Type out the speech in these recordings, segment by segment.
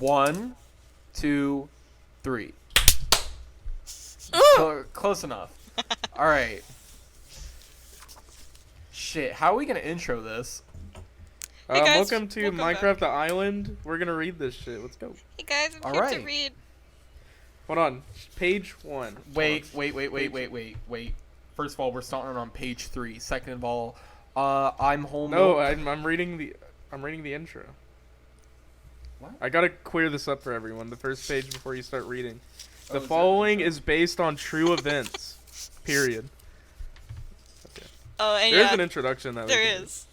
1, 2, 3. Close enough. All right. Shit, how are we gonna intro this? Hey guys, Welcome to Minecraft the Island. We're gonna read this shit. Let's go. Hey guys, I'm All here right. to read. Hold on. Page 1. Wait. First of all, we're starting on page 3. Second of all, I'm WholeMilk. No, I'm reading the intro. What? I gotta clear this up for everyone. The first page before you start reading. The is following is based on true events. Period. Okay. Oh, and There's yeah, an introduction that we there can is.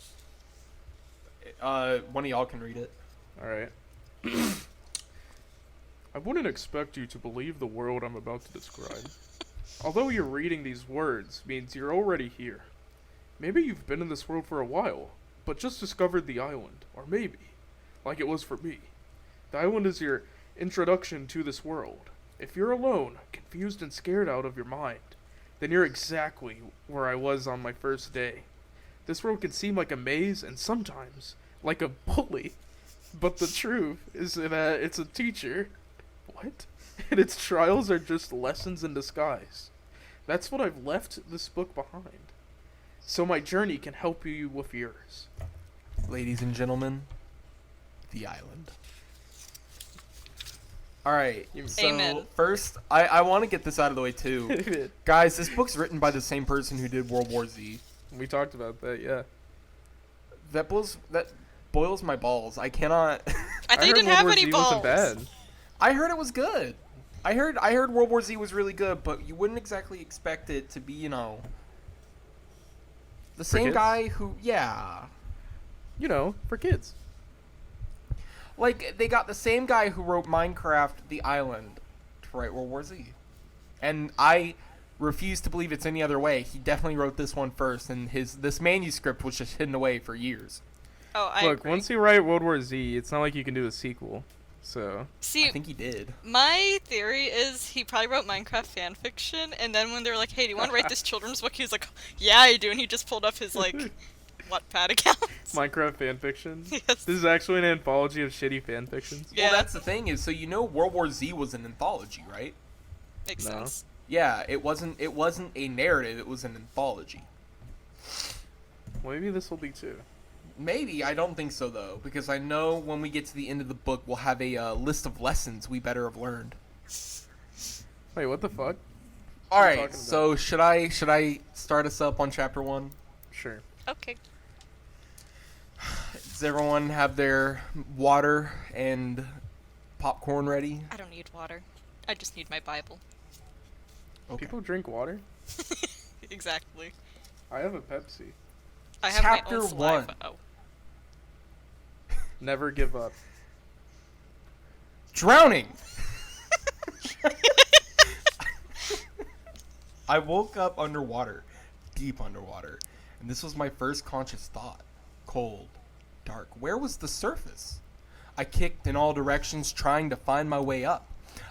One of y'all can read it. All right. I wouldn't expect you to believe the world I'm about to describe. Although you're reading these words means you're already here. Maybe you've been in this world for a while, but just discovered the island. Or maybe, like it was for me, the island is your introduction to this world. If you're alone, confused and scared out of your mind, then you're exactly where I was on my first day. This world can seem like a maze and sometimes like a bully, but the truth is that it's a teacher. What? And its trials are just lessons in disguise. That's what I've left this book behind. So my journey can help you with yours. Ladies and gentlemen, the island. Alright, so Amen. first, I want to get this out of the way too. Guys, this book's written by the same person who did World War Z. We talked about that, yeah. That boils my balls. I cannot... I think he heard didn't World have War any Z balls. wasn't bad. I heard it was good. I heard World War Z was really good, but you wouldn't exactly expect it to be, the same kids? guy who, yeah. You know, for kids. Like, they got the same guy who wrote Minecraft The Island to write World War Z. And I refuse to believe it's any other way. He definitely wrote this one first, and this manuscript was just hidden away for years. Oh, I Look, agree. once you write World War Z, it's not like you can do a sequel. So, See, I think he did. my theory is he probably wrote Minecraft fanfiction, and then when they were like, "Hey, do you want to write this children's book?" He was like, "Yeah, I do," and he just pulled up his Wattpad account. Minecraft fanfiction. Yes. This is actually an anthology of shitty fanfictions. Yeah, Well, that's the thing is, so World War Z was an anthology, right? makes No. sense. Yeah, it wasn't a narrative, it was an anthology. Well, maybe this will be too. Maybe, I don't think so though, because I know when we get to the end of the book, we'll have a list of lessons we better have learned. Wait, what the fuck? All What are you right, talking so should I start us up on chapter 1? Sure. Okay. Does everyone have their water and popcorn ready? I don't need water. I just need my Bible. Okay. People drink water? Exactly. I have a Pepsi. I have Chapter my own saliva. 1. Oh. Never give up. Drowning! I woke up underwater, deep underwater, and this was my first conscious thought. Cold, dark. Where was the surface? I kicked in all directions trying to find my way up.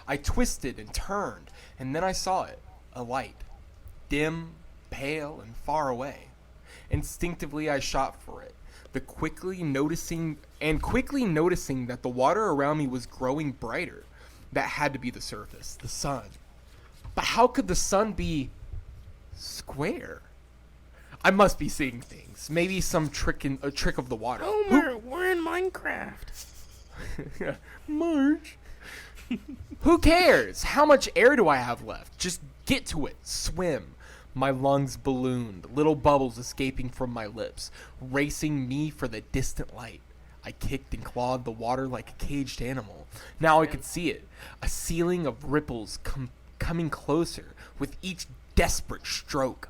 I twisted and turned, and then I saw it. A light. Dim, pale, and far away. Instinctively I shot for it. Quickly noticing that the water around me was growing brighter. That had to be the surface, the sun. But how could the sun be square? I must be seeing things. Maybe some trick of the water. We're in Minecraft. Marge. Who cares? How much air do I have left? Just get to it. Swim. My lungs ballooned, little bubbles escaping from my lips, racing me for the distant light. I kicked and clawed the water like a caged animal. Now I could see it, a ceiling of ripples coming closer with each desperate stroke.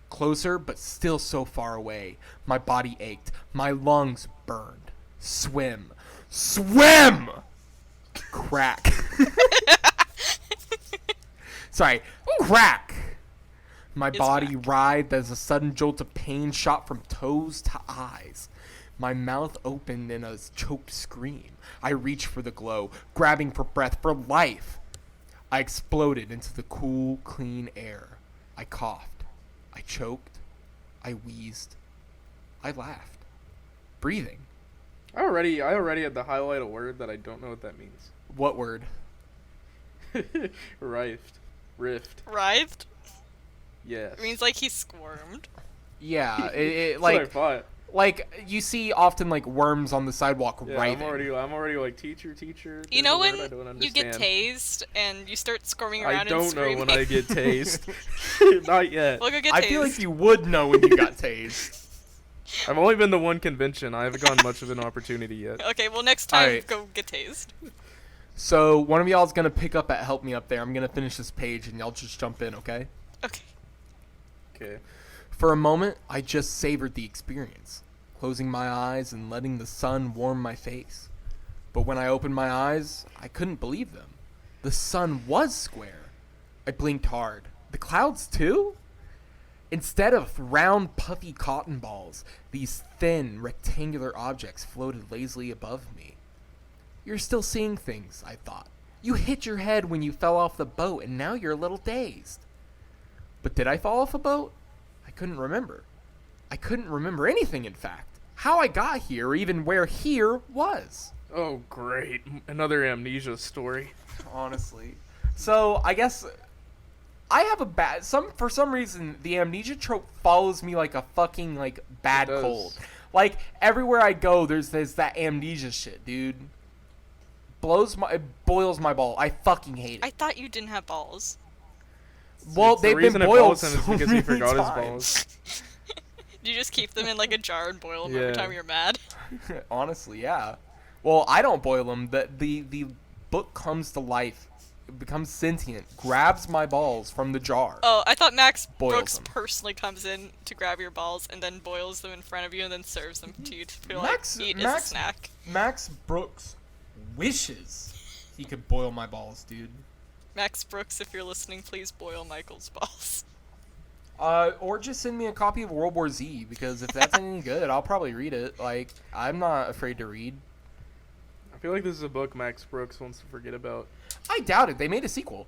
Closer, but still so far away. My body ached. My lungs burned. Swim. Swim! Crack. Sorry. Crack. My body writhed as a sudden jolt of pain shot from toes to eyes. My mouth opened in a choked scream. I reached for the glow, grabbing for breath, for life. I exploded into the cool, clean air. I coughed. I choked. I wheezed. I laughed. Breathing. I already had to highlight a word that I don't know what that means. What word? Rift. Rift. Writhed? Yes. It means like he squirmed. Yeah, That's what I thought. like you see often like worms on the sidewalk Yeah, writing. I'm already like teacher. You there's know a word when I don't you get understand. tased and you start squirming I around and don't know screaming? when I get tased. Not yet. We'll go get tased. I feel like you would know when you got tased. I've only been to one convention. I haven't gotten much of an opportunity yet. Okay, well next time Alright. go get tased. So one of y'all is gonna pick up at help me up there. I'm gonna finish this page and y'all just jump in, okay? Okay. Okay. For a moment, I just savored the experience, closing my eyes and letting the sun warm my face. But when I opened my eyes, I couldn't believe them. The sun was square. I blinked hard. The clouds too? Instead of round, puffy cotton balls, these thin, rectangular objects floated lazily above me. You're still seeing things, I thought. You hit your head when you fell off the boat, and now you're a little dazed. But did I fall off a boat? I couldn't remember. I couldn't remember anything, in fact. How I got here, or even where here was. Oh, great. Another amnesia story. Honestly. So, I guess I have a bad for some reason the amnesia trope follows me like a fucking like bad It does. cold. Like everywhere I go there's that amnesia shit, dude. It boils my ball. I fucking hate it. I thought you didn't have balls. Well, It's the they've been reason it boiled boils him is so because he many forgot his times. balls. You just keep them in like a jar and boil them every Yeah. time you're mad. Honestly, yeah. Well, I don't boil them. The book comes to life. It becomes sentient. Grabs my balls from the jar. Oh, I thought Max Boils Brooks them. personally comes in to grab your balls and then boils them in front of you and then serves them to you to feel Max- like eat as Max- a snack. Max Brooks wishes he could boil my balls, dude. Max Brooks, if you're listening, please boil Michael's balls. Or just send me a copy of World War Z, because if that's any good, I'll probably read it. Like, I'm not afraid to read. I feel like this is a book Max Brooks wants to forget about. I doubt it. They made a sequel.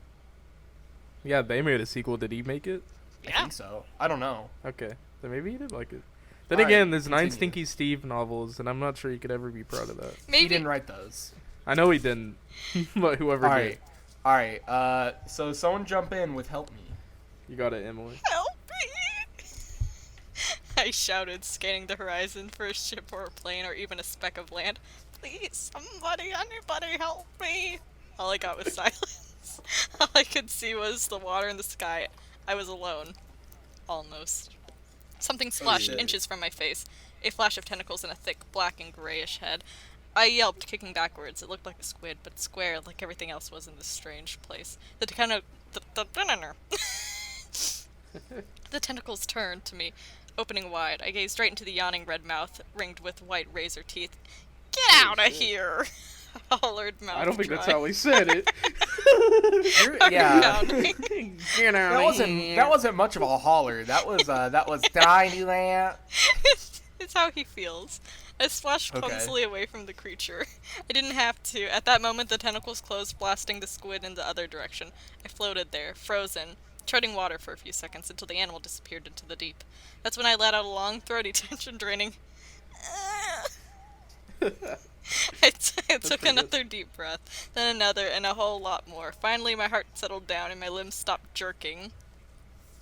Yeah, they made a sequel. Did he make it? I Yeah. think so. I don't know. Okay. Then maybe he did like it. Then Alright, again, there's 9 continue. Stinky Steve novels, and I'm not sure he could ever be proud of that. He Maybe. didn't write those. I know he didn't, but whoever did. Alright, so someone jump in with help me. You got it, Emily. Help me! I shouted, scanning the horizon for a ship or a plane or even a speck of land. Please, somebody, anybody help me! All I got was silence. All I could see was the water and the sky. I was alone. Almost. Something splashed shit. inches from my face. A flash of tentacles and a thick, black and grayish head. I yelped, kicking backwards. It looked like a squid, but square, like everything else was in this strange place. The tentacles turned to me, opening wide. I gazed right into the yawning red mouth, ringed with white razor teeth. Get out of shit. here! Hollered mouth. I don't think that's dry. how he said it. Yeah. Counting. Get out of here. That wasn't much of a holler. That was did I do that? It's how he feels. I splashed Okay. clumsily away from the creature. I didn't have to. At that moment, the tentacles closed, blasting the squid in the other direction. I floated there, frozen, treading water for a few seconds until the animal disappeared into the deep. That's when I let out a long, throaty, tension-draining... I took pretty another deep breath, then another, and a whole lot more. Finally, my heart settled down and my limbs stopped jerking.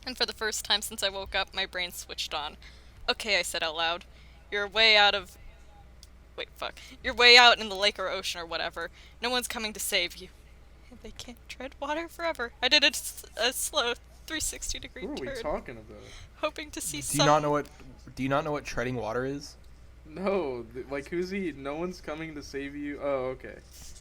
And for the first time since I woke up, my brain switched on. Okay, I said out loud. You're way out of... Wait, fuck. You're way out in the lake or ocean or whatever. No one's coming to save you. And they can't tread water forever. I did a slow 360-degree What are we turn, talking about? hoping to see Do some... you not know what treading water is? No, like who's he? No one's coming to save you. Oh, okay.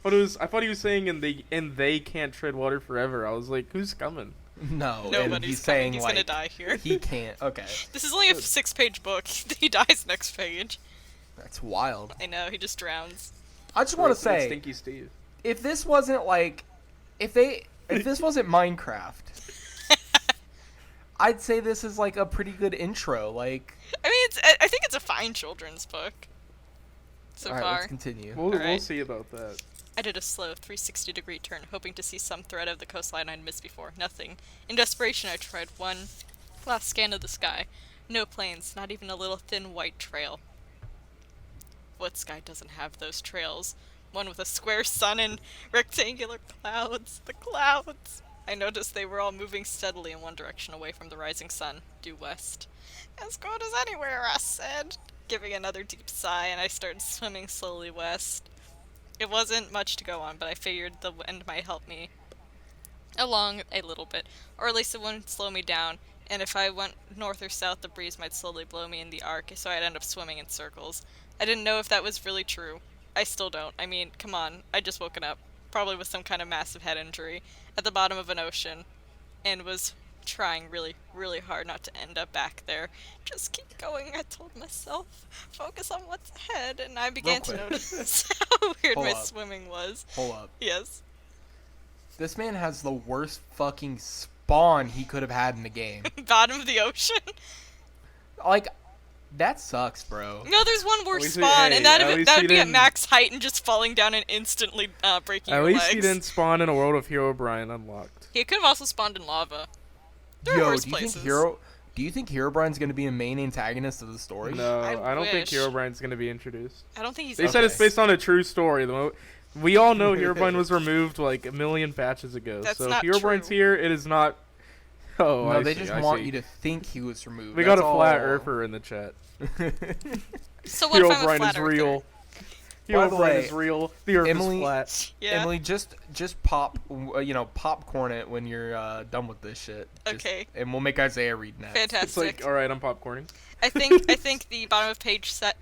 I thought he was saying and they can't tread water forever. I was like, who's coming? No, and Nobody's he's coming. saying He's like gonna die here. he can't. Okay, This is only a 6-page book. He dies next page. that's wild. I know, he just drowns. I just want to Rest in peace, say, Stinky Steve. if this wasn't like, if this wasn't Minecraft, I'd say this is like a pretty good intro. Like, I mean, I think it's a fine children's book. So all right, far. let's continue. We'll Alright. see about that. I did a slow 360-degree turn, hoping to see some thread of the coastline I'd missed before. Nothing. In desperation, I tried one last scan of the sky. No planes, not even a little thin white trail. What sky doesn't have those trails? One with a square sun and rectangular clouds. The clouds! I noticed they were all moving steadily in one direction away from the rising sun, due west. As good as anywhere, I said, giving another deep sigh, and I started swimming slowly west. It wasn't much to go on, but I figured the wind might help me along a little bit, or at least it wouldn't slow me down, and if I went north or south, the breeze might slowly blow me in the arc, so I'd end up swimming in circles. I didn't know if that was really true. I still don't. I mean, come on, I'd just woken up, probably with some kind of massive head injury, at the bottom of an ocean, and was trying really, really hard not to end up back there. Just keep going, I told myself. Focus on what's ahead, and I began to quick. notice how weird Hold my up. swimming was. Hold up. Yes. This man has the worst fucking spawn he could have had in the game. Bottom of the ocean? Like, that sucks, bro. No, there's one worse least he- spawn, hey, and at that least he would be at didn't- max height and just falling down and instantly breaking At your least legs. he didn't spawn in a world of Hero Brian unlocked. He could have also spawned in lava. There are Yo, worse do you places. think Herobrine's gonna be a main antagonist of the story? No, I I don't think wish. Hero Brian's gonna be introduced. I don't think he's. They said it's Okay. based on a true story. We all know Herobrine was removed like a million patches ago. That's so not if Herobrine's true. here, it is not. Oh, No, I they see, just I want see. you to think he was removed. We got That's a flat all. earther in the chat. So what if I'm a Herobrine flat is earther? real. By the Herobrine way, is real. The earth Emily- is flat. Yeah. Emily, just popcorn it when you're done with this shit. Okay. And we'll make Isaiah read next. Fantastic. It's like, all right, I'm popcorning. I think the bottom of page 6,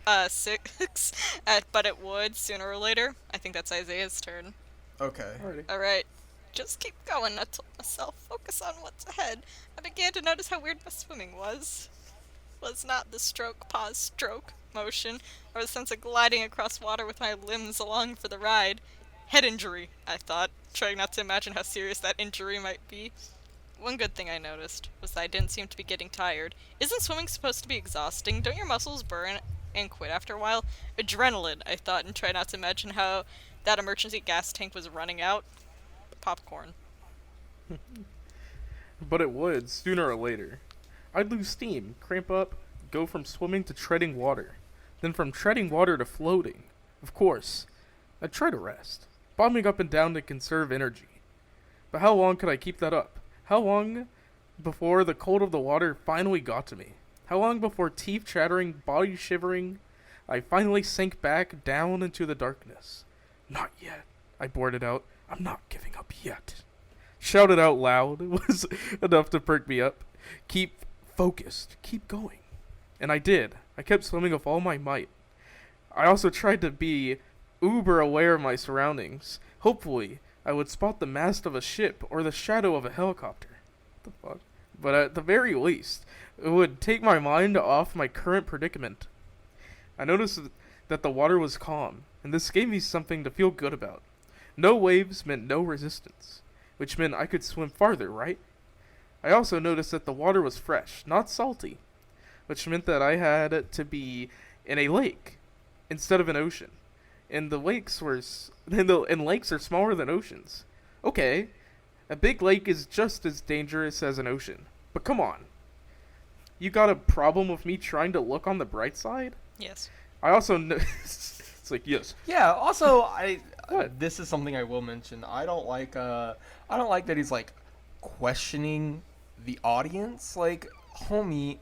but it would sooner or later. I think that's Isaiah's turn. Okay. Alrighty. All right. Just keep going, I told myself. Focus on what's ahead. I began to notice how weird my swimming was. Was not the stroke, pause, stroke motion, or the sense of gliding across water with my limbs along for the ride. Head injury, I thought, trying not to imagine how serious that injury might be. One good thing I noticed was that I didn't seem to be getting tired. Isn't swimming supposed to be exhausting? Don't your muscles burn and quit after a while? Adrenaline, I thought, and tried not to imagine how that emergency gas tank was running out. Popcorn. But it would, sooner or later. I'd lose steam, cramp up, go from swimming to treading water. Then from treading water to floating. Of course. I'd try to rest, bobbing up and down to conserve energy. But how long could I keep that up? How long before the cold of the water finally got to me? How long before teeth chattering, body shivering, I finally sank back down into the darkness? Not yet, I blurted out. I'm not giving up yet. Shouted out loud was enough to perk me up. Keep focused. Keep going. And I did. I kept swimming with all my might. I also tried to be uber aware of my surroundings. Hopefully, I would spot the mast of a ship or the shadow of a helicopter. What the fuck? But at the very least, it would take my mind off my current predicament. I noticed that the water was calm, and this gave me something to feel good about. No waves meant no resistance, which meant I could swim farther, right? I also noticed that the water was fresh, not salty, which meant that I had to be in a lake instead of an ocean. And lakes are smaller than oceans. Okay, a big lake is just as dangerous as an ocean. But come on. You got a problem with me trying to look on the bright side? Yes. I also it's like, yes. Yeah. Also, What? this is something I will mention. I don't like that he's like questioning the audience. Like, homie,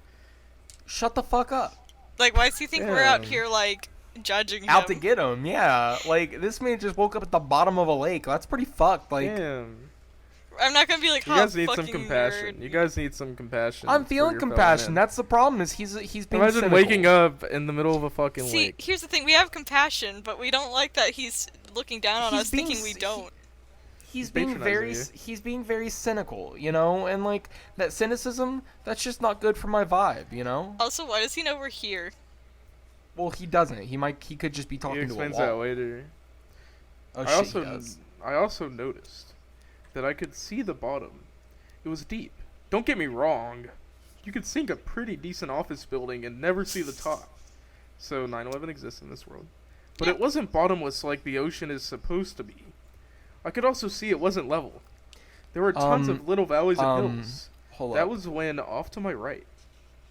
shut the fuck up. Like, why does he think we're out Damn. here, like, judging him? Out to get him. Yeah. Like, this man just woke up at the bottom of a lake. That's pretty fucked. Like, Damn. I'm not gonna be like, You huh, guys need some fucking compassion. nerd. You guys need some compassion. I'm for feeling your fellow compassion. man. That's the problem. Is he's being Imagine cynical. waking up in the middle of a fucking See, lake. here's the thing. We have compassion, but we don't like that he's looking down on He's us being thinking we s- don't. He's being patronizing he's being very cynical, you know, and like that cynicism, that's just not good for my vibe, you know. Also, why does he know we're here? Well, he doesn't. He could just be He talking to a explains wall. that later. Oh I shit, also he does. I also noticed that I could see the bottom. It was deep. Don't get me wrong. You could sink a pretty decent office building and never see the top. So 9/11 exists in this world. But Yeah. it wasn't bottomless like the ocean is supposed to be. I could also see it wasn't level. There were tons of little valleys and hills. Hold That up. was when off to my right.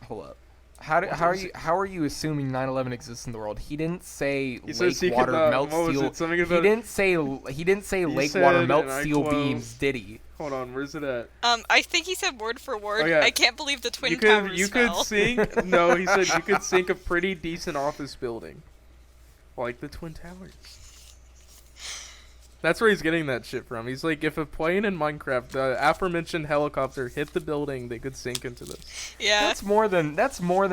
Hold up. How are you assuming 9/11 exists in the world? He didn't say He says lake he water could, melt what was steel. it? Something He about- didn't say lake said, water melt and I steel quote- beams, did he? Hold on, where's it at? I think he said word for word. Oh, yeah. I can't believe the Twin You Towers could fell. sink. No, he said you could sink a pretty decent office building, like the Twin Towers. That's where he's getting that shit from. He's like, if a plane in Minecraft, the aforementioned helicopter, hit the building, they could sink into this. Yeah. That's more than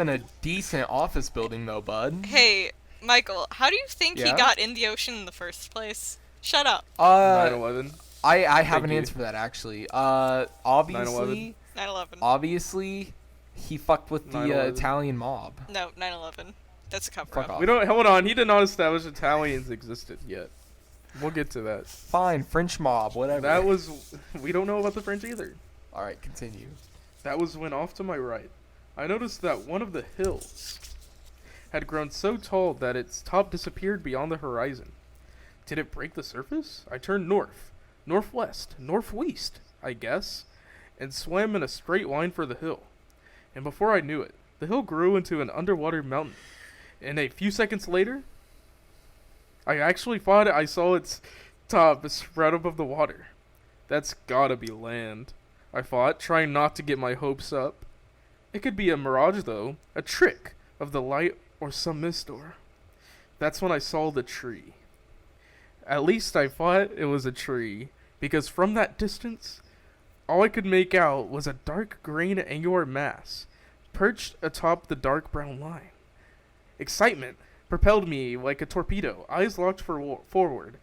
a decent office building, though, bud. Hey, Michael, how do you think he Yeah? got in the ocean in the first place? Shut up. 9/11. I have Thank an you. answer for that actually. 9/11. 9/11. Obviously, he fucked with the 9/11. Italian mob. No, 9/11. That's a cover Fuck up. off. We don't. Hold on. He did not establish Italians existed yet. We'll get to that. Fine, French mob, whatever. That was. We don't know about the French either. All right, continue. That was when off to my right, I noticed that one of the hills had grown so tall that its top disappeared beyond the horizon. Did it break the surface? I turned north, northwest, northeast, I guess, and swam in a straight line for the hill. And before I knew it, the hill grew into an underwater mountain. And a few seconds later, I actually thought I saw its top spread above the water. That's gotta be land, I thought, trying not to get my hopes up. It could be a mirage, though, a trick of the light or some mistor. That's when I saw the tree. At least I thought it was a tree, because from that distance, all I could make out was a dark green angular mass, perched atop the dark brown line. Excitement propelled me like a torpedo, eyes locked forward.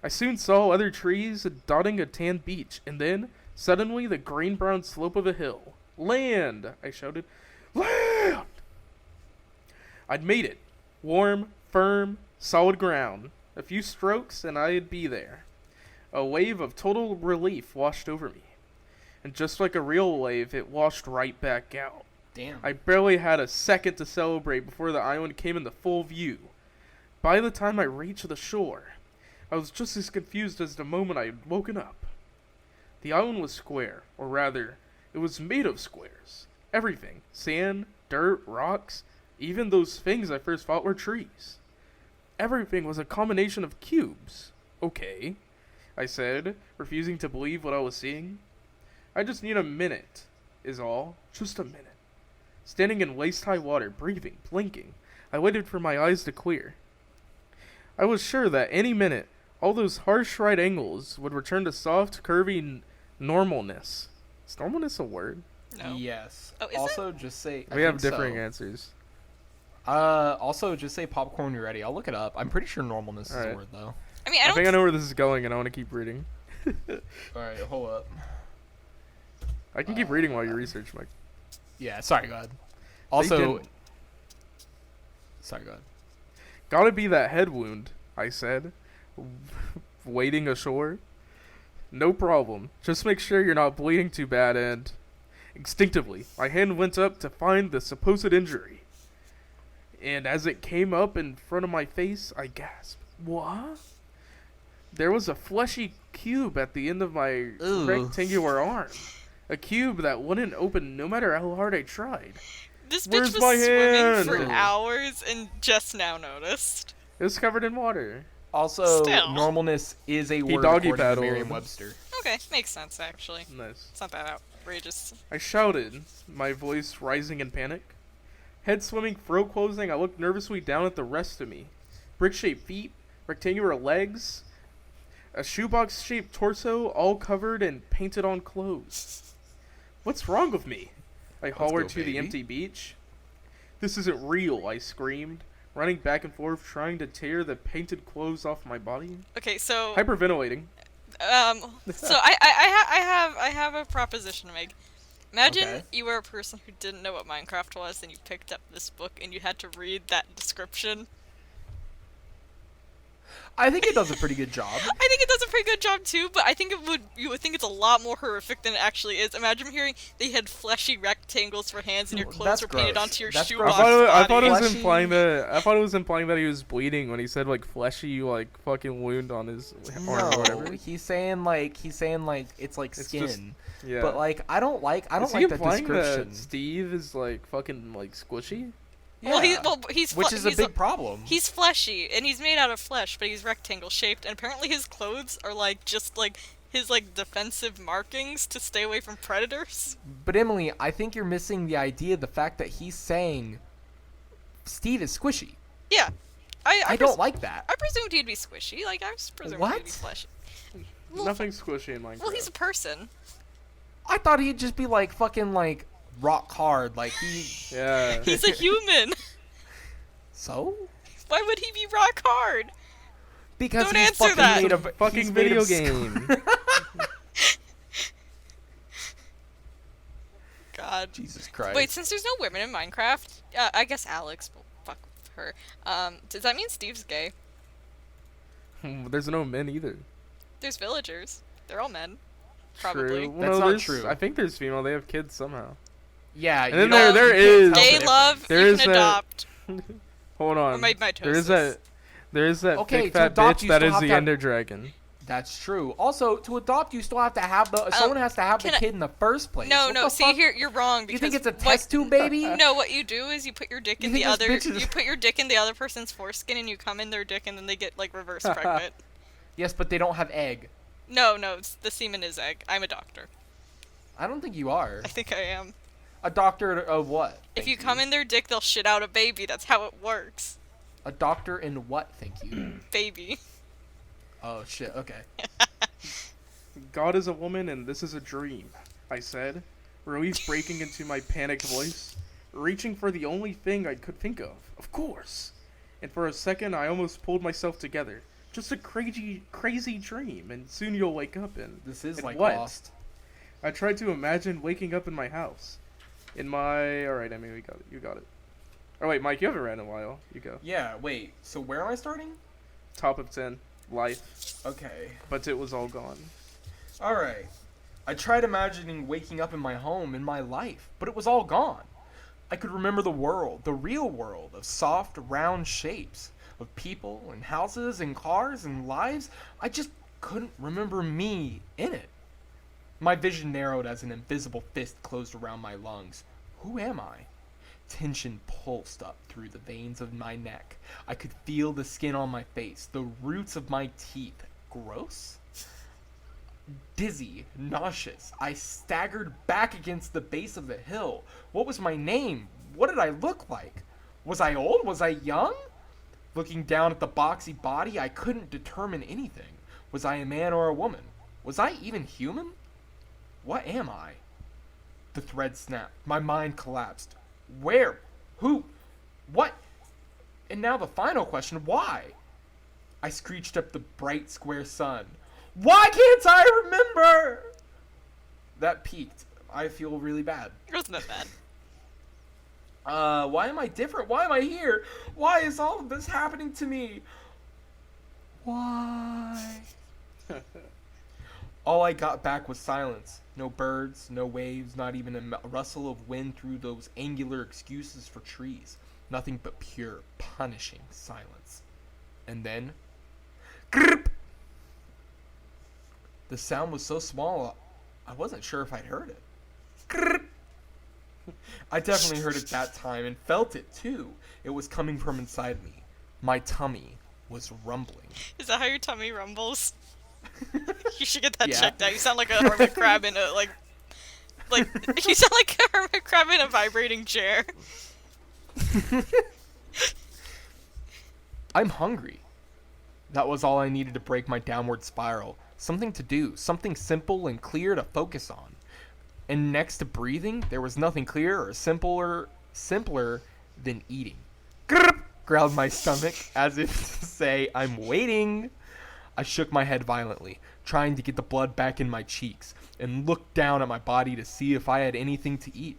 I soon saw other trees dotting a tan beach, and then, suddenly, the green-brown slope of a hill. Land! I shouted. Land! I'd made it. Warm, firm, solid ground. A few strokes, and I'd be there. A wave of total relief washed over me. And just like a real wave, it washed right back out. Damn. I barely had a second to celebrate before the island came into full view. By the time I reached the shore, I was just as confused as the moment I had woken up. The island was square, or rather, it was made of squares. Everything. Sand, dirt, rocks, even those things I first thought were trees. Everything was a combination of cubes. Okay, I said, refusing to believe what I was seeing. I just need a minute, is all. Just a minute. Standing in waist-high water, breathing, blinking, I waited for my eyes to clear. I was sure that any minute, all those harsh right angles would return to soft, curvy normalness. Is normalness a word? No. Yes. Oh, is it? Also, just say. We have differing answers. Also, just say popcorn when you're ready. I'll look it up. I'm pretty sure normalness is Alright. a word, though. I mean, I I don't. think I know where this is going, and I want to keep reading. Alright, hold up. I can keep reading while you research, Mike. Yeah, sorry, go ahead. Also. Thinking- Sorry, go ahead. Gotta be that head wound, I said, wading ashore. No problem. Just make sure you're not bleeding too bad, and... Instinctively, my hand went up to find the supposed injury. And as it came up in front of my face, I gasped. What? There was a fleshy cube at the end of my Ew. rectangular arm. A cube that wouldn't open no matter how hard I tried. This bitch Where's was my swimming for hand? hours and just now noticed. It was covered in water. Also, Still. normalness is a word doggy according to paddled. Merriam-Webster. Okay, makes sense actually. Nice. It's not that outrageous. I shouted, my voice rising in panic. Head swimming, throat closing, I looked nervously down at the rest of me. Brick-shaped feet, rectangular legs, a shoebox-shaped torso, all covered in painted-on clothes. What's wrong with me? I hollered go, to the baby. empty beach. This isn't real, I screamed, running back and forth, trying to tear the painted clothes off my body. Okay, so Hyperventilating. so I have a proposition to make. Imagine Okay. you were a person who didn't know what Minecraft was, and you picked up this book and you had to read that description. I think it does a pretty good job. I think it does a pretty good job too, but I think you would think it's a lot more horrific than it actually is. Imagine hearing they had fleshy rectangles for hands and your clothes That's were painted gross. onto your That's shoebox gross. I thought it body. was Fleshy. implying that. I thought it was implying that he was bleeding when he said like fleshy, like fucking wound on his arm or No, whatever. he's saying like it's like It's skin. just- Yeah. But like I don't like Is he that implying description. that Steve is like fucking like squishy? Well, Yeah. he's Which is a he's big problem. He's fleshy and he's made out of flesh, but he's rectangle shaped. And apparently his clothes are like just like his like defensive markings to stay away from predators. But Emily, I think you're missing the idea, the fact that he's saying Steve is squishy. Yeah, I don't like that. I presumed he'd be squishy. Like I was presuming he'd be What? fleshy. Well, Nothing squishy in Minecraft. Well, he's a person. I thought he'd just be like fucking like rock hard, like he. Yeah. He's a human. So? Why would he be rock hard? Because Don't he's answer fucking that. made of Fucking he's made video of game. God. Jesus Christ. Wait, since there's no women in Minecraft, I guess Alex will fuck with her. Does that mean Steve's gay? There's no men either. There's villagers. They're all men. Probably. True. Well, That's no, not there's- true. I think there's female. They have kids somehow. Yeah. And you then don't- there you is- can't tell Gay the love, difference. There you is can that- adopt. Hold Or on. mitosis. There is that Okay, big to fat adopt, bitch you that still is have the to have- Ender Dragon. That's true. Also, to adopt, you still have to have someone has to have the can I- kid in the first place. No, What no. the See, fuck? here you're wrong. You Because think it's a what- test tube baby? No, what you do is you put your dick You in the think this other. bitch is- You put your dick in the other person's foreskin, and you come in their dick, and then they get like reverse pregnant. Yes, but they don't have egg. No, it's, the semen is egg. I'm a doctor. I don't think you are. I think I am. A doctor of what? If Thank you come in their dick, they'll shit out a baby. That's how it works. A doctor in what? Thank you. Baby. Oh shit. Okay. God is a woman and this is a dream, I said, relief breaking into my panicked voice, reaching for the only thing I could think of course. And for a second I almost pulled myself together. Just a crazy dream, and soon you'll wake up and... This is and like what? Lost. I tried to imagine waking up in my house. In my... Alright, I mean, you got it. Oh wait, Mike, you haven't ran in a while. You go. Yeah. Wait. So where am I starting? Top of 10. Life. Okay. But it was all gone. All right. I tried imagining waking up in my home, in my life, but it was all gone. I could remember the world, the real world, of soft, round shapes, of people and houses and cars and lives. I just couldn't remember me in it. My vision narrowed as an invisible fist closed around my lungs. Who am I? Tension pulsed up through the veins of my neck. I could feel the skin on my face, the roots of my teeth. Gross? Dizzy, nauseous, I staggered back against the base of the hill. What was my name? What did I look like? Was I old? Was I young? Looking down at the boxy body, I couldn't determine anything. Was I a man or a woman? Was I even human? What am I? The thread snapped. My mind collapsed. Where? Who? What? And now the final question, why? I screeched up the bright square sun. Why can't I remember? That peaked. I feel really bad. It wasn't that bad. Why am I different? Why am I here? Why is all of this happening to me? Why? All I got back was silence. No birds, no waves, not even a rustle of wind through those angular excuses for trees. Nothing but pure, punishing silence. And then... Grip! The sound was so small, I wasn't sure if I'd heard it. Grip! I definitely heard it that time and felt it too. It was coming from inside me. My tummy was rumbling. Is that how your tummy rumbles? You should get that Yeah. checked out. You sound like a hermit crab in a like you sound like a hermit crab in a vibrating chair. I'm hungry. That was all I needed to break my downward spiral. Something to do, something simple and clear to focus on. And next to breathing, there was nothing clearer or simpler than eating. Grrrp, growled my stomach, as if to say, I'm waiting. I shook my head violently, trying to get the blood back in my cheeks, and looked down at my body to see if I had anything to eat.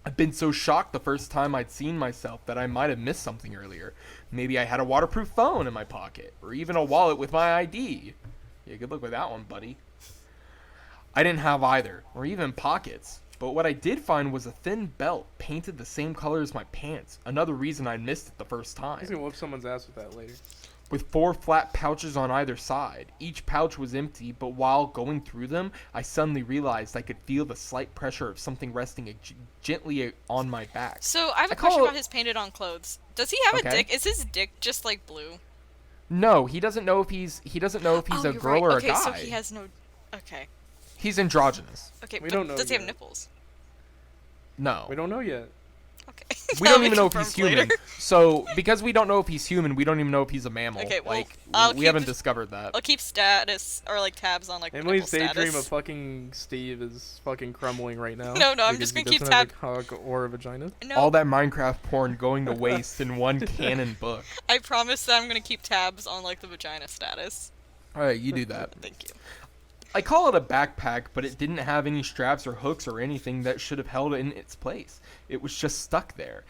I've been so shocked the first time I'd seen myself that I might have missed something earlier. Maybe I had a waterproof phone in my pocket, or even a wallet with my ID. Yeah, good luck with that one, buddy. I didn't have either, or even pockets. But what I did find was a thin belt painted the same color as my pants. Another reason I missed it the first time. He's gonna whoop someone's ass with that later. With 4 flat pouches on either side. Each pouch was empty, but while going through them, I suddenly realized I could feel the slight pressure of something resting gently on my back. So I have a I call question it- about his painted on clothes. Does he have a Okay. dick? Is his dick just like blue? No, he doesn't know if he's a you're girl right. or Okay, a guy. so he has no. Okay. He's androgynous. Okay, We but don't know does he have yet. nipples? No. We don't know yet. Okay. We That'll don't be even know if he's confirmed human. later. So, because we don't know if he's human, we don't even know if he's a mammal. Okay, well, like, I'll we keep haven't this- discovered that. I'll keep status or like tabs on like Emily's nipple daydream status. of fucking Steve is fucking crumbling right now. No, I'm because just he gonna keep doesn't have a cock or a vagina. No, All that Minecraft porn going to waste in one canon book. I promise that I'm gonna keep tabs on like the vagina status. Alright, you do that. Thank you. I call it a backpack, but it didn't have any straps or hooks or anything that should have held it in its place. It was just stuck there.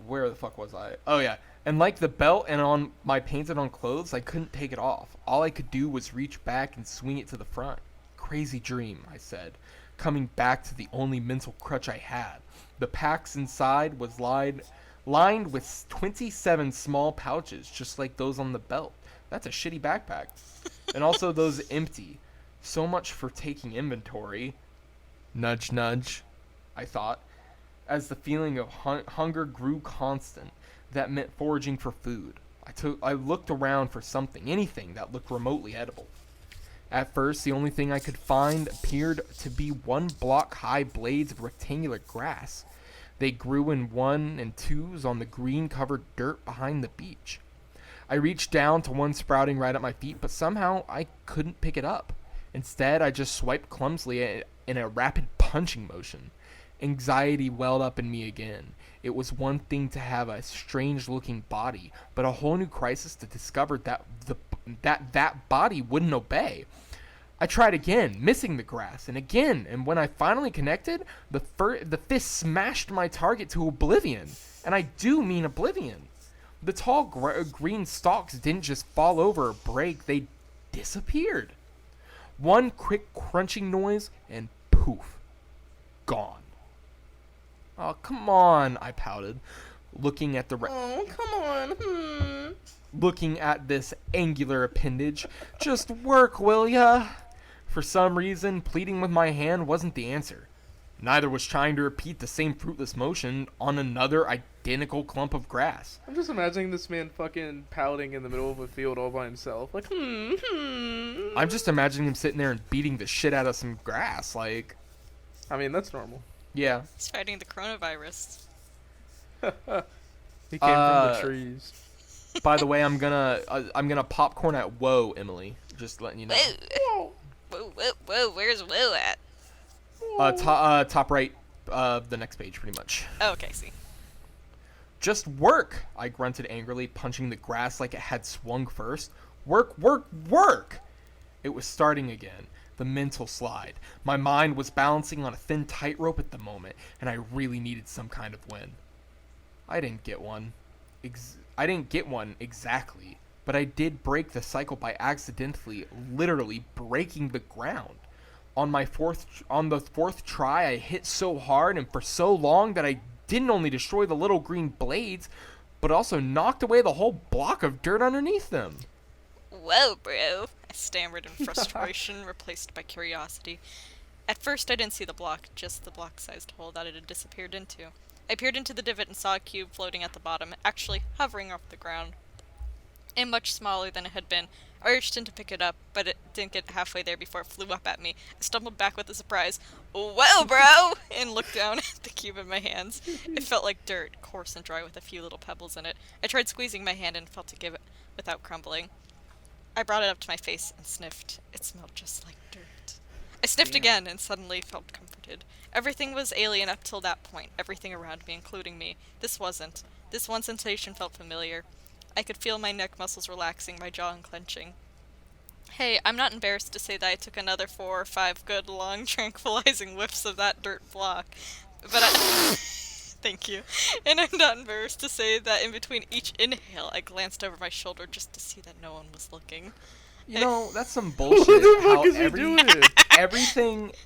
Where the fuck was I? Oh yeah. And like the belt and on my painted on clothes, I couldn't take it off. All I could do was reach back and swing it to the front. Crazy dream, I said, coming back to the only mental crutch I had. The packs inside was lined with 27 small pouches, just like those on the belt. That's a shitty backpack. And also those empty. So much for taking inventory. Nudge, nudge, I thought. As the feeling of hunger grew constant, that meant foraging for food. I looked around for something, anything that looked remotely edible. At first, the only thing I could find appeared to be 1 block high blades of rectangular grass. They grew in 1 and 2s on the green covered dirt behind the beach. I reached down to one sprouting right at my feet, but somehow I couldn't pick it up. Instead, I just swiped clumsily in a rapid punching motion. Anxiety welled up in me again. It was one thing to have a strange-looking body, but a whole new crisis to discover that body wouldn't obey. I tried again, missing the grass, and again, and when I finally connected, the fist smashed my target to oblivion. And I do mean oblivion. The tall green stalks didn't just fall over or break, they disappeared. One quick crunching noise, and poof, gone. Oh, come on, I pouted, looking at Oh, come on. looking at this angular appendage. Just work, will ya? For some reason, pleading with my hand wasn't the answer. Neither was trying to repeat the same fruitless motion on another identical clump of grass. I'm just imagining this man fucking pouting in the middle of a field all by himself. Like, I'm just imagining him sitting there and beating the shit out of some grass, like, I mean, that's normal. yeah. He's fighting the coronavirus. He came from the trees. By the way, I'm gonna popcorn at Whoa, Emily. Just letting you know. Whoa, whoa, where's Whoa at? Top right, the next page, pretty much. Oh, okay, see. Just work! I grunted angrily, punching the grass like it had swung first. Work, work, work! It was starting again. The mental slide. My mind was balancing on a thin tightrope at the moment, and I really needed some kind of win. I didn't get one. Exactly, but I did break the cycle by accidentally, literally breaking the ground. On the fourth try, I hit so hard and for so long that I didn't only destroy the little green blades, but also knocked away the whole block of dirt underneath them. Whoa, bro, I stammered in frustration, replaced by curiosity. At first, I didn't see the block, just the block-sized hole that it had disappeared into. I peered into the divot and saw a cube floating at the bottom, actually hovering off the ground, and much smaller than it had been. I reached in to pick it up, but it didn't get halfway there before it flew up at me. I stumbled back with a surprise, "Whoa, bro!" and looked down at the cube in my hands. It felt like dirt, coarse and dry with a few little pebbles in it. I tried squeezing my hand and felt to give it without crumbling. I brought it up to my face and sniffed. It smelled just like dirt. I sniffed again and suddenly felt comforted. Everything was alien up till that point, everything around me, including me. This wasn't. This one sensation felt familiar. I could feel my neck muscles relaxing, my jaw unclenching. Hey, I'm not embarrassed to say that I took another 4 or 5 good, long, tranquilizing whiffs of that dirt block. But thank you. And I'm not embarrassed to say that in between each inhale, I glanced over my shoulder just to see that no one was looking. You know, that's some What bullshit. the fuck How is he doing?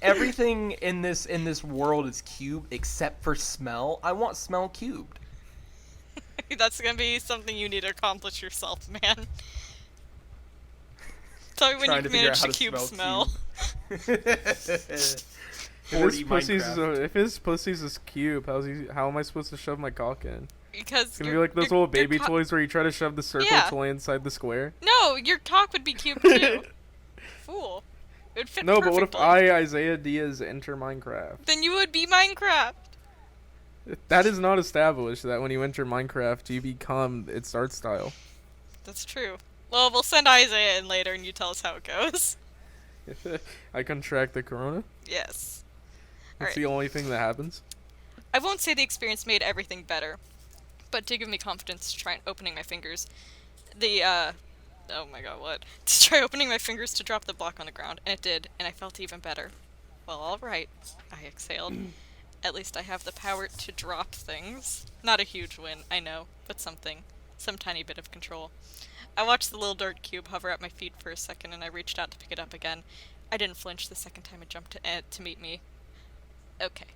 everything in this world is cube except for smell. I want smell cubed. That's gonna be something you need to accomplish yourself, man. Tell me when Trying you to figure out manage how to to cube smell smell. If his pussy's this cube, how am I supposed to shove my cock in? Because It's gonna be like those little baby your toys where you try to shove the circle Yeah. toy inside the square. No, your cock would be cubed too. Fool. It would fit No, but what if perfectly. Isaiah Diaz, enter Minecraft? Then you would be Minecraft. That is not established that when you enter Minecraft, you become its art style. That's true. Well, we'll send Isaiah in later and you tell us how it goes. I contract the corona. Yes. That's Alright. the only thing that happens. I won't say the experience made everything better, but did give me confidence to try opening my fingers. Oh my god, what? To try opening my fingers to drop the block on the ground, and it did, and I felt even better. Well, alright, I exhaled. At least I have the power to drop things. Not a huge win, I know, but something. Some tiny bit of control. I watched the little dirt cube hover at my feet for a second, and I reached out to pick it up again. I didn't flinch the second time it jumped to meet me. Okay,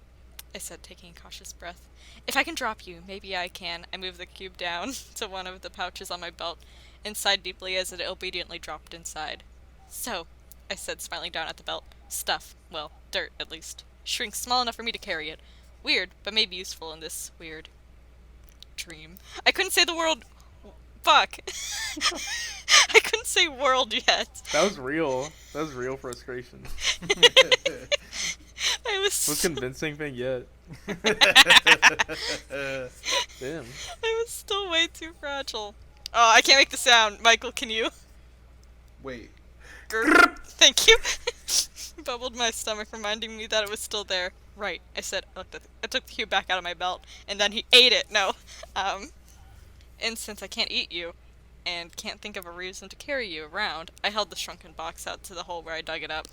I said, taking a cautious breath. If I can drop you, maybe I can. I moved the cube down to one of the pouches on my belt and sighed deeply as it obediently dropped inside. So, I said, smiling down at the belt. Stuff. Well, dirt, at least. Shrink small enough for me to carry it. Weird, but maybe useful in this weird dream. I couldn't say the word... Fuck. I couldn't say world yet. That was real. That was real frustration. I was Most convincing thing yet. Damn. I was still way too fragile. Oh, I can't make the sound. Michael, can you? Wait. Grr. Thank you. Bubbled my stomach, reminding me that it was still there. Right, I said. I took the cube back out of my belt, and then he ate it. No. And since I can't eat you, and can't think of a reason to carry you around, I held the shrunken box out to the hole where I dug it up.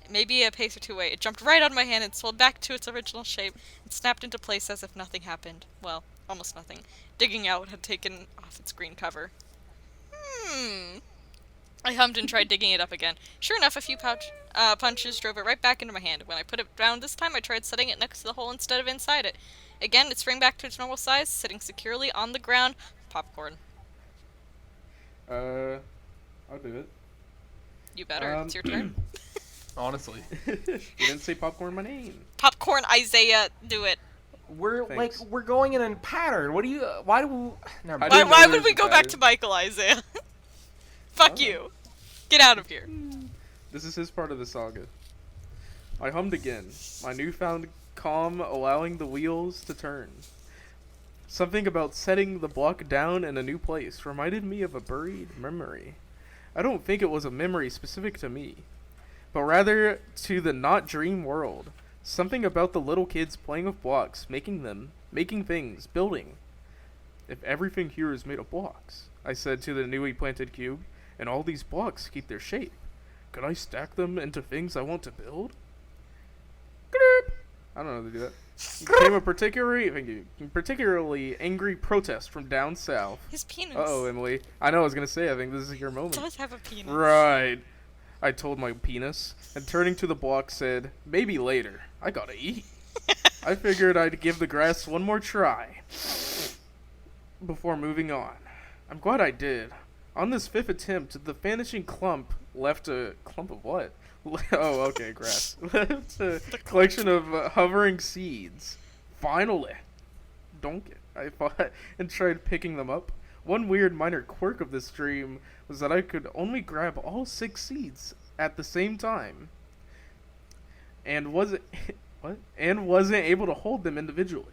Maybe a pace or two away, it jumped right out of my hand and swelled back to its original shape and snapped into place as if nothing happened. Well, almost nothing. Digging out had taken off its green cover. I hummed and tried digging it up again. Sure enough, a few punches drove it right back into my hand. When I put it down this time, I tried setting it next to the hole instead of inside it. Again, it sprang back to its normal size, sitting securely on the ground. Popcorn. I'll do it. You better. It's your turn. Honestly, You didn't say popcorn my name. Popcorn, Isaiah, do it. Thanks. we're going in a pattern. What do you? Why do we? Never I mind. didn't know Why there would was we a go back to pattern. Michael, Isaiah? Fuck Oh. you. Get out of here. This is his part of the saga. I hummed again, my newfound calm allowing the wheels to turn. Something about setting the block down in a new place reminded me of a buried memory. I don't think it was a memory specific to me, but rather to the not dream world. Something about the little kids playing with blocks, making things, building. If everything here is made of blocks, I said to the newly planted cube, and all these blocks keep their shape, could I stack them into things I want to build? I don't know how to do that. Came a particularly angry protest from down south. His penis Uh-oh, Emily. I know I was going to say, I think this is your moment. does have a penis. Right. I told my penis, and turning to the block said, maybe later. I gotta eat. I figured I'd give the grass one more try before moving on. I'm glad I did. On this fifth attempt, the vanishing clump left a... Clump of what? Oh, okay, grass. Left a collection of hovering seeds. Finally. Donk it. I thought and tried picking them up. One weird minor quirk of this dream was that I could only grab all 6 seeds at the same time. And wasn't able to hold them individually.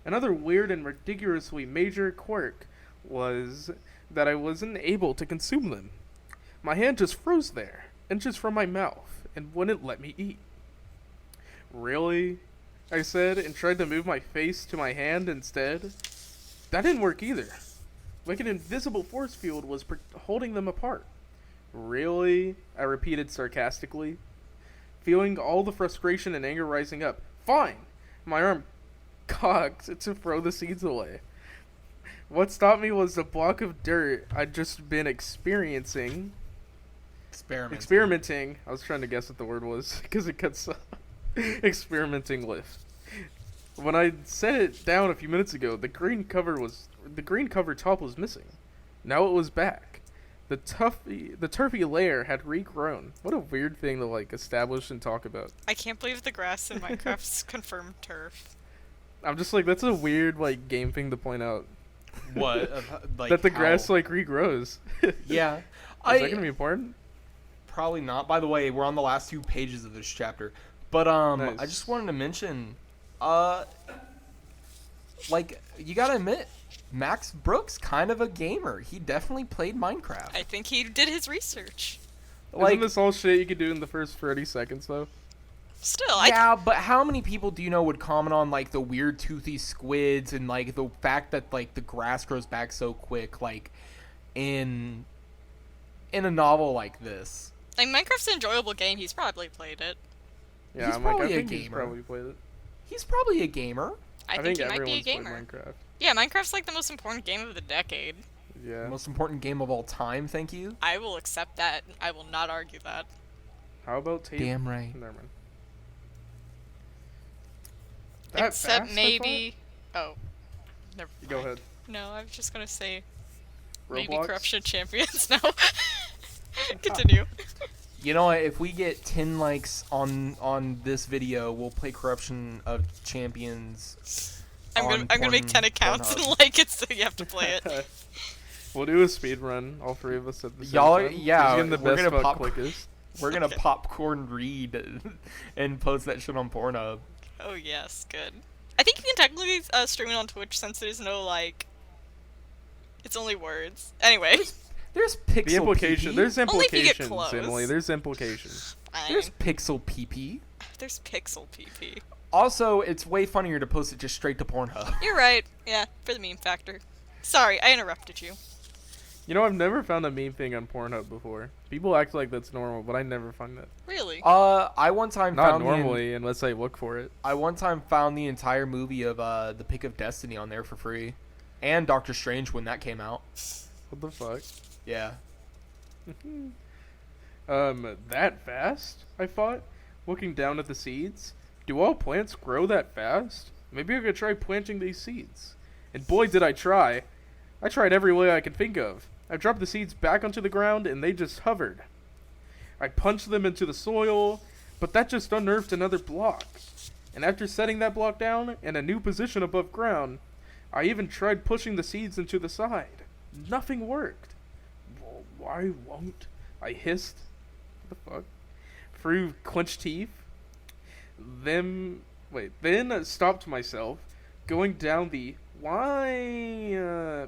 Another weird and ridiculously major quirk was that I wasn't able to consume them. My hand just froze there, inches from my mouth, and wouldn't let me eat. Really? I said, and tried to move my face to my hand instead. That didn't work either. Like an invisible force field was holding them apart. Really? I repeated sarcastically, feeling all the frustration and anger rising up. Fine! My arm cocked to throw the seeds away. What stopped me was the block of dirt I'd just been experimenting. I was trying to guess what the word was because it cuts experimenting with. When I set it down a few minutes ago, the green cover top was missing. Now it was back. The turfy layer had regrown. What a weird thing to like establish and talk about. I can't believe the grass in Minecraft's confirmed turf. I'm just like, that's a weird like game thing to point out. What? Like that the how? grass like regrows. Yeah. Is that gonna be important? Probably not. By the way, we're on the last 2 pages of this chapter. But Nice. I just wanted to mention, like, you gotta admit, Max Brooks kind of a gamer. He definitely played Minecraft. I think he did his research. Like, Isn't this all shit you could do in the first 30 seconds though? Still, yeah, but how many people do you know would comment on like the weird toothy squids and like the fact that like the grass grows back so quick, like in a novel like this? like Minecraft's an enjoyable game. He's probably played it. Yeah, He's I'm like, I probably a think he's gamer. probably played it. He's probably a gamer. I think he might be a everyone's played gamer. Minecraft. Yeah, Minecraft's like the most important game of the decade. Yeah. Most important game of all time. Thank you. I will accept that. I will not argue that. How about tape? Damn right. Never mind. That Except fast, I maybe. Oh, never. thought? Go mind. ahead. No, I was just gonna say maybe Roblox? corruption champions. No. Continue. You know what? If we get 10 likes on this video, we'll play Corruption of Champions. I'm gonna make 10 accounts and like it so you have to play it. We'll do a speed run, all 3 of us at the same Y'all are- time. yeah, Who's getting the we're best gonna butt pop- quickest. We're gonna Okay. popcorn read and post that shit on Pornhub. Oh yes, good. I think you can technically stream it on Twitch since there's no like. It's only words. Anyway, There's pixel The implication. PP. There's Only if you get implications, close. Emily. There's implications. fine. There's pixel PP. There's pixel PP. Also, it's way funnier to post it just straight to Pornhub. You're right. Yeah, for the meme factor. Sorry, I interrupted you. You know, I've never found a meme thing on Pornhub before. People act like that's normal, but I never find that. Really? I one time Not found normally, unless I look for it. I one time found the entire movie of the Pick of Destiny on there for free, and Doctor Strange when that came out. What the fuck? Yeah. That fast? I thought, looking down at the seeds. Do all plants grow that fast? Maybe I could try planting these seeds. And boy, did I try. I tried every way I could think of. I dropped the seeds back onto the ground and they just hovered. I punched them into the soil, but that just unearthed another block. And after setting that block down in a new position above ground, I even tried pushing the seeds into the side. Nothing worked. Why won't? I hissed. What the fuck? Through clenched teeth. Then stopped myself. Going down the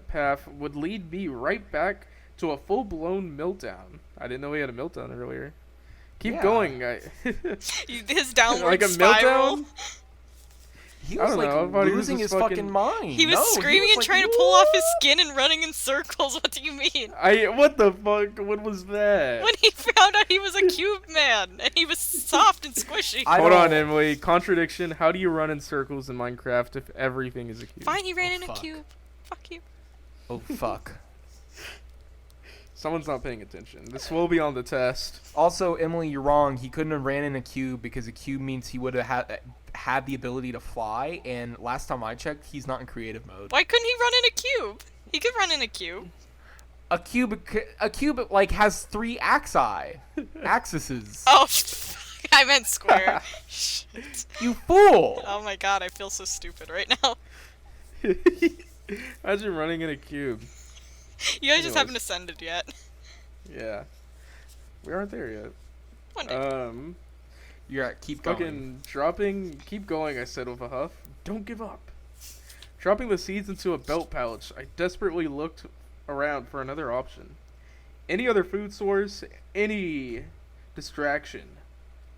path would lead me right back to a full-blown meltdown. I didn't know he had a meltdown earlier. Keep Yeah. going. His downward like a spiral. meltdown? He I was don't like know, I thought he was losing just his fucking fucking- mind. He was No, screaming was and like, trying to pull off his "Whoa!" skin and running in circles. What do you mean? What the fuck? What was that? When he found out he was a cube man and he was soft and squishy. Hold on, don't- Emily. Contradiction. How do you run in circles in Minecraft if everything is a cube? Fine, he ran Oh, in a fuck. cube. Fuck you. Oh fuck. Someone's not paying attention. This will be on the test. Also, Emily, you're wrong. He couldn't have ran in a cube because a cube means he would have had the ability to fly. And last time I checked, he's not in creative mode. Why couldn't he run in a cube? He could run in a cube. A cube like has 3 axes. Oh, I meant square. Shit. You fool! Oh my god, I feel so stupid right now. Imagine running in a cube. You guys just haven't Anyways. ascended yet. Yeah. We aren't there yet. One day. You're at keep going. Fucking dropping. Keep going, I said with a huff. Don't give up. Dropping the seeds into a belt pouch, I desperately looked around for another option. Any other food source, any distraction.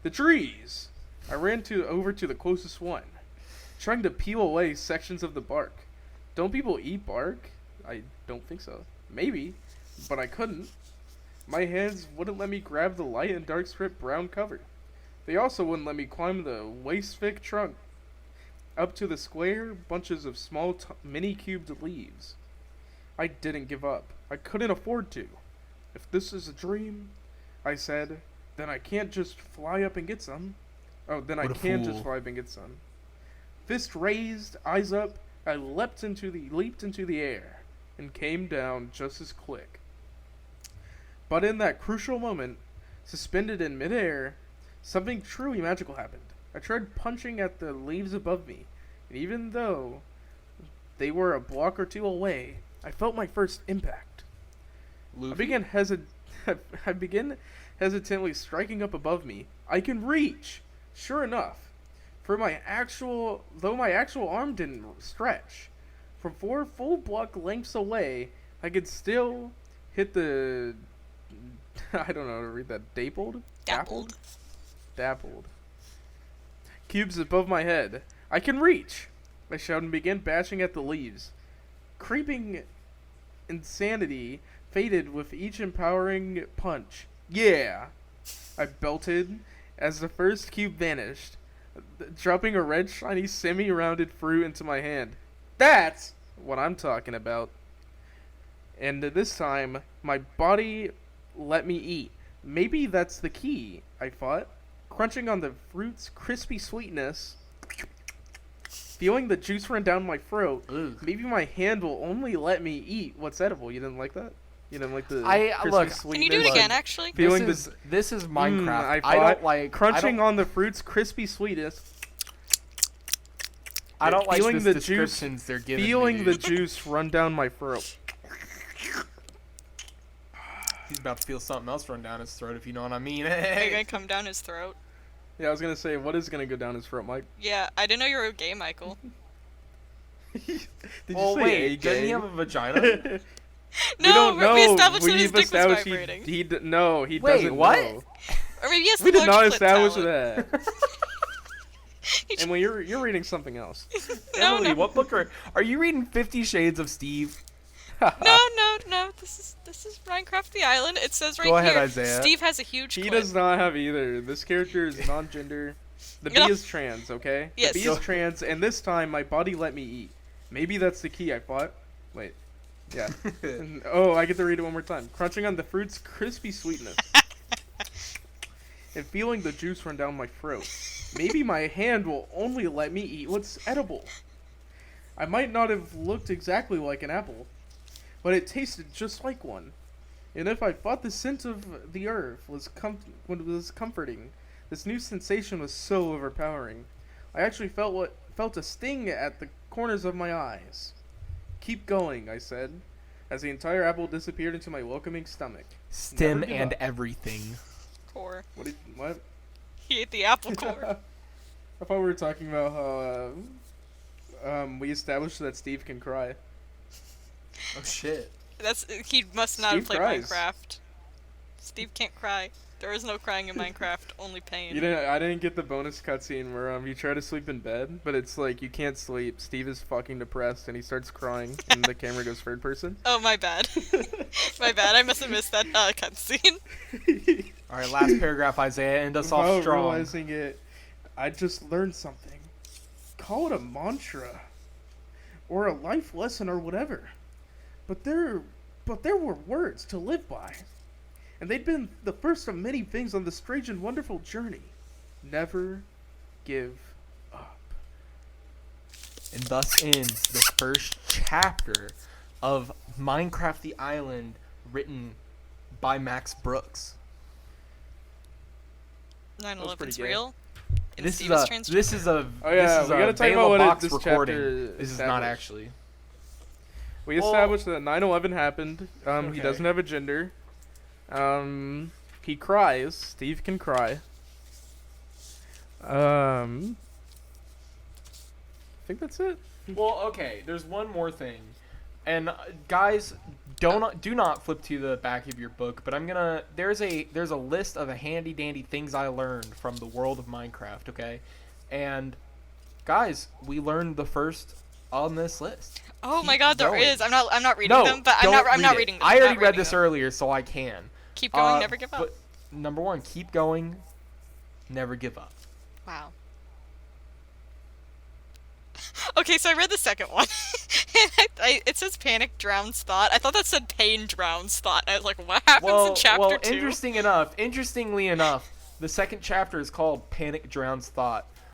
The trees! I ran over to the closest one, trying to peel away sections of the bark. Don't people eat bark? I don't think so. Maybe, but I couldn't. My hands wouldn't let me grab the light and dark strip brown cover. They also wouldn't let me climb the waist-thick trunk. up to the square bunches of small mini-cubed leaves. I didn't give up. I couldn't afford to. If this is a dream, I said, then I can't just fly up and get some. Oh, then I What a can fool. just fly up and get some. Fist raised, eyes up, I leaped into the air and came down just as quick. But in that crucial moment, suspended in midair, something truly magical happened. I tried punching at the leaves above me, and even though they were a block or two away, I felt my first impact. Luffy? I began hesitantly striking up above me. I can reach! Sure enough, though my actual arm didn't stretch, from 4 full block lengths away, I could still hit the... I don't know how to read that. Dappled? Dappled. Cubes above my head. I can reach! I shouted and began bashing at the leaves. Creeping insanity faded with each empowering punch. Yeah! I belted as the first cube vanished, dropping a red shiny semi-rounded fruit into my hand. That's what I'm talking about. And this time, my body let me eat. Maybe that's the key, I thought. Crunching on the fruit's crispy sweetness, feeling the juice run down my throat. Ugh. Maybe my hand will only let me eat what's edible. You didn't like that? You didn't like the crispy look, sweetness? Can you do it again, actually? Feeling this is Minecraft. I I thought don't like crunching I don't, on the fruit's crispy sweetness. I don't like feeling this the descriptions they're giving Feeling me. the juice run down my throat. He's about to feel something else run down his throat, if you know what I mean. Are you gonna come down his throat? Yeah, I was gonna say, what is gonna go down his throat, Mike? Yeah, I didn't know you were gay, Michael. Did Oh you say wait, doesn't he gay? have a vagina? We don't know. We established that his We've dick was established vibrating. he Wait, doesn't what? know. Or maybe he has We the did large not clit establish talent. that. He just- And when you're reading something else. No, Emily, no. what book are you reading? 50 Shades of Steve? No. This is Minecraft the Island. It says right Go ahead, here. Isaiah. Steve has a huge He clit. does not have either. This character is non-gender. The bee No. is trans, okay? Yes. The bee is trans, and this time my body let me eat. Maybe that's the key, I thought. Wait. Yeah. Oh, I get to read it one more time. Crunching on the fruit's crispy sweetness. And feeling the juice run down my throat. Maybe my hand will only let me eat what's edible. I might not have looked exactly like an apple, but it tasted just like one. And if I thought the scent of the earth was comforting, this new sensation was so overpowering. I actually felt a sting at the corners of my eyes. Keep going, I said, as the entire apple disappeared into my welcoming stomach. Stem Never give and up. everything. What? What? He ate the apple core. I thought we were talking about how we established that Steve can cry. Oh shit. He must not Steve have played cries. Minecraft. Steve can't cry. There is no crying in Minecraft, only pain. I didn't get the bonus cutscene where you try to sleep in bed, but it's like you can't sleep. Steve is fucking depressed and he starts crying, and the camera goes third person. Oh, my bad. My bad. I must have missed that cutscene. All right, last paragraph, Isaiah. End us off Without strong. realizing it, I just learned something. Call it a mantra, or a life lesson, or whatever. But there were words to live by, and they'd been the first of many things on this strange and wonderful journey. Never give up. And thus ends the first chapter of Minecraft the Island, written by Max Brooks. 9/11's pretty gay. real. And This Steve is is a transgender. this is a Oh, yeah, this is we a gotta talk Bela about what Box this recording. chapter This is not established. actually. We established that 9/11 happened. He Okay. doesn't have a gender. He cries. Steve can cry. I think that's it. Well, okay. There's one more thing, and guys, do not flip to the back of your book. But there's a list of a handy dandy things I learned from the world of Minecraft. Okay, and guys, we learned the first on this list. Oh my Keep God, there going. is. I'm not reading No, them, but I'm don't not read it. reading them. I I'm already not read reading this them. earlier, so I can. Keep going, never give up. But number one, keep going, never give up. Wow. Okay, so I read the second one. And it says panic drowns thought. I thought that said pain drowns thought. And I was like, what happens in chapter 2? Interestingly enough, the second chapter is called Panic Drowns Thought.